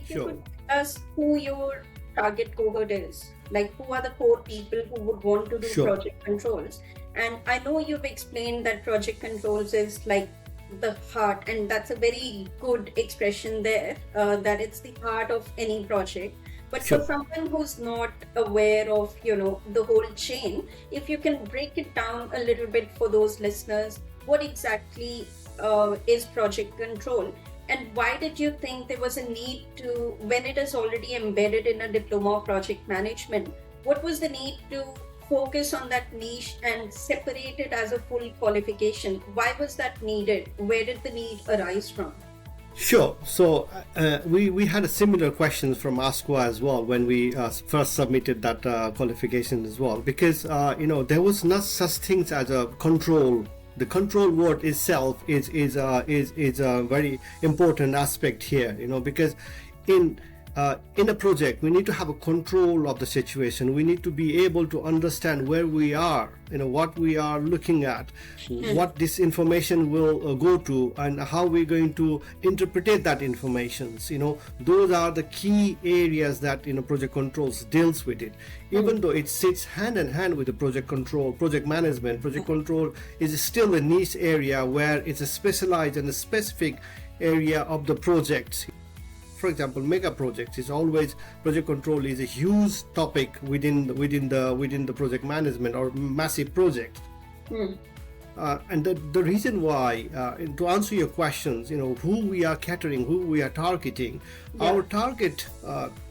if you Sure. could tell us who your target cohort is, like who are the core people who would want to do Sure. project controls. And I know you've explained that project controls is like the heart, and that's a very good expression there, that it's the heart of any project. But for Sure. someone who's not aware of, the whole chain, if you can break it down a little bit for those listeners, what exactly is project control? And why did you think there was a need to, when it is already embedded in a diploma of project management, what was the need to focus on that niche and separate it as a full qualification? Why was that needed? Where did the need arise from? Sure. So we had a similar questions from ASQA as well when we first submitted that qualification as well, because there was not such things as a control. The control word itself is a very important aspect here, because in a project we need to have a control of the situation. We need to be able to understand where we are, what we are looking at, what this information will go to, and how we're going to interpret that information. Those are the key areas that project controls deals with it. Even though it sits hand in hand with the project control, project management, project control is still a niche area where it's a specialized and a specific area of the project. For example, mega projects is always, project control is a huge topic within the project management or massive project. And the reason why, to answer your questions, who we are catering, who we are targeting, our target,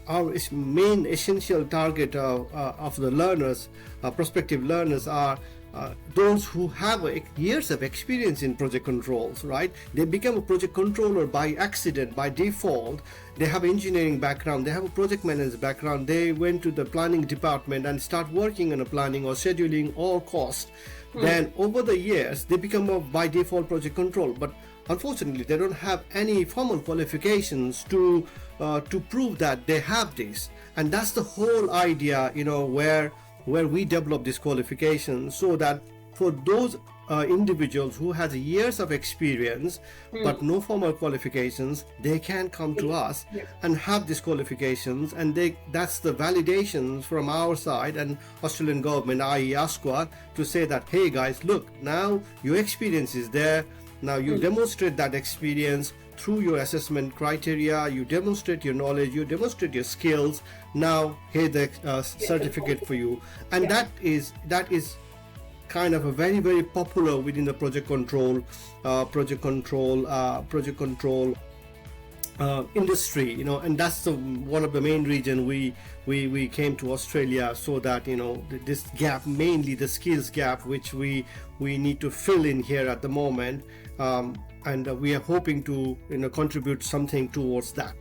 our main essential target of the learners, prospective learners, are those who have years of experience in project controls, right? They become a project controller by accident, by default. They have engineering background, they have a project manager background, they went to the planning department and start working on a planning or scheduling or cost. Then over the years they become a by default project control, but unfortunately they don't have any formal qualifications to prove that they have this. And that's the whole idea, where we develop this qualification, so that for those individuals who has years of experience but no formal qualifications, they can come to us and have these qualifications, and that's the validations from our side and Australian government, i.e. ASQA, to say that, hey guys, look, now your experience is there. Now you demonstrate that experience through your assessment criteria, you demonstrate your knowledge, you demonstrate your skills. Now here's the certificate for you. And that is kind of a very, very popular within the project control industry, and that's one of the main reason we came to Australia, so that this gap, mainly the skills gap, which we need to fill in here at the moment, and we are hoping to contribute something towards that.